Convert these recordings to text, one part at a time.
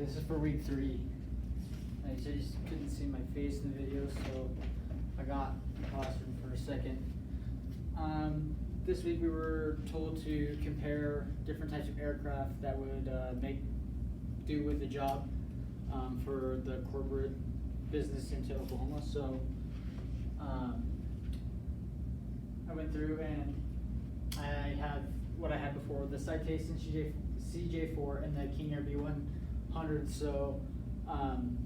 this is for week 3. I just couldn't see my face in the video, so I got paused for a second. This week we were told to compare different types of aircraft that would do with the job for the corporate business into Oklahoma. So I went through and I have what I had before, the Citation CJ4 and the King Air B100. So,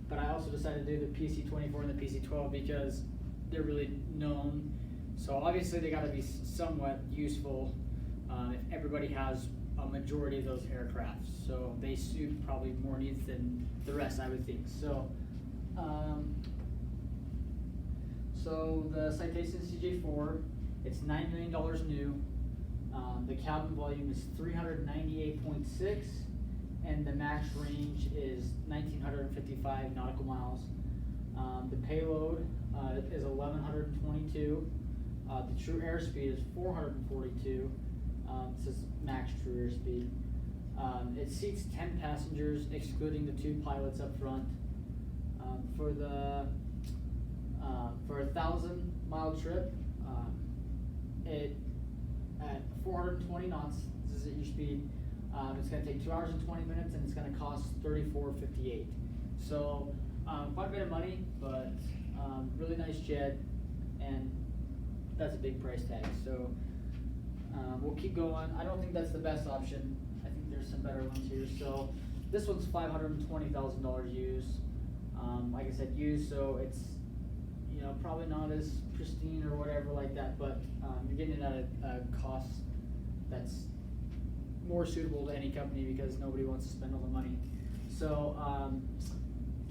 but I also decided to do the PC24 and the PC12 because they're really known. So obviously they got to be somewhat useful if everybody has a majority of those aircraft. So they suit probably more needs than the rest, I would think. So, so the Citation CJ4, it's $9 million new. The cabin volume is 398.6, and the max range is 1,955 nautical miles. The payload is 1,122. The true airspeed is 442. This is max true airspeed. It seats 10 passengers, excluding the 2 pilots up front. For a 1,000-mile trip, it at 420 knots. This is at your speed. It's going to take 2 hours and 20 minutes, and it's going to cost $34.58. So quite a bit of money, but really nice jet, and that's a big price tag. So we'll keep going. I don't think that's the best option. I think there's some better ones here. So this one's $520,000 used. Like I said, used, so it's probably not as pristine or whatever like that, but you're getting it at a cost that's more suitable to any company because nobody wants to spend all the money. So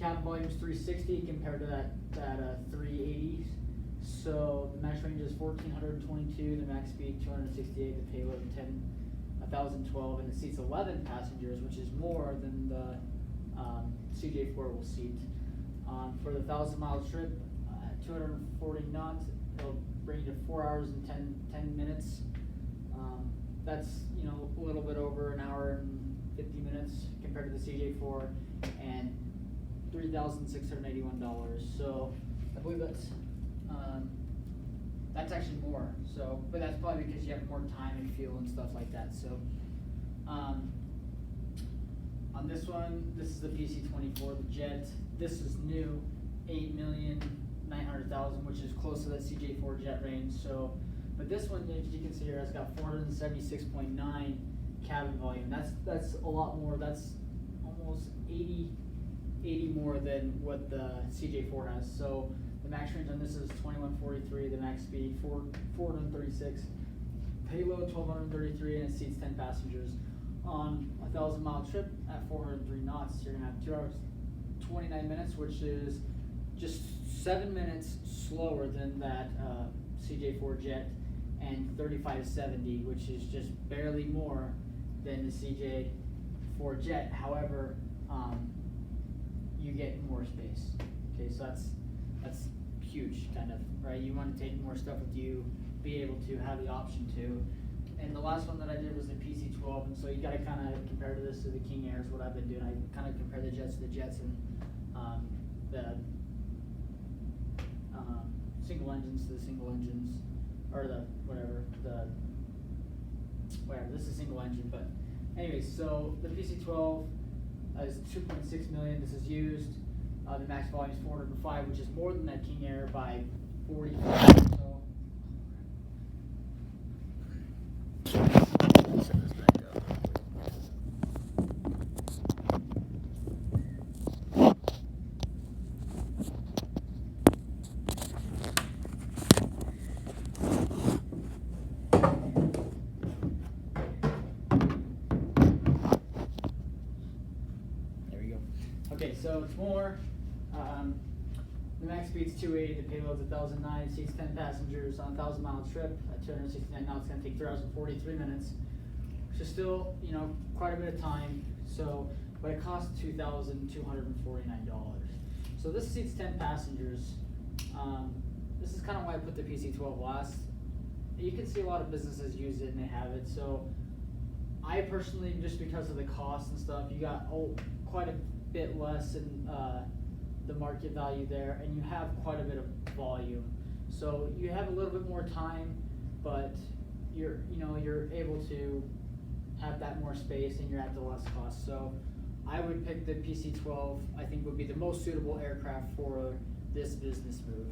cabin volume is 360 compared to that 380. So the max range is 1,422, the max speed 268, the payload 1,012, and it seats 11 passengers, which is more than the CJ4 will seat. For the 1,000-mile trip, 240 knots, it'll bring you to 4 hours and 10 minutes. That's a little bit over an hour and 50 minutes compared to the CJ4, and $3,681. So I believe that's actually more. So, but that's probably because you have more time and fuel and stuff like that. So on this one, this is the PC24, the jet. This is new, 8,900,000, which is close to that CJ4 jet range. So, but this one, as you can see here, has got 476.9 cabin volume. That's a lot more. That's almost 80 more than what the CJ4 has. So the max range on this is 2,143. The max speed 436. Payload 1,233, and it seats 10 passengers. On a 1,000-mile trip at 403 knots, you're gonna have 2 hours 29 minutes, which is just 7 minutes slower than that CJ4 jet, and 3570, which is just barely more than the CJ4 jet. However, you get more space. Okay, so that's huge, kind of, right? You want to take more stuff with you, be able to have the option to. And the last one that I did was the PC12, and so you got to kind of compare to this to the King Airs. What I've been doing, I kind of compare the jets to the jets, and the single engines to the single engines, or the whatever. This is single engine, but anyway. So the PC12 is 2.6 million. This is used. The max volume is 405, which is more than that King Air by 45. So. Set this back up. There we go. Okay, so it's more. The max speed's 280, the payload's 1,009, seats 10 passengers on a 1,000-mile trip at 269 knots. It's going to take 3 hours and 43 minutes, which is still, quite a bit of time. So, but it costs $2,249. So this seats 10 passengers. This is kind of why I put the PC12 last. You can see a lot of businesses use it and they have it. So I personally, just because of the cost and stuff, you got quite a bit less in the market value there, and you have quite a bit of volume. So you have a little bit more time, but you're able to have that more space and you're at the less cost. So I would pick the PC-12. I think would be the most suitable aircraft for this business move.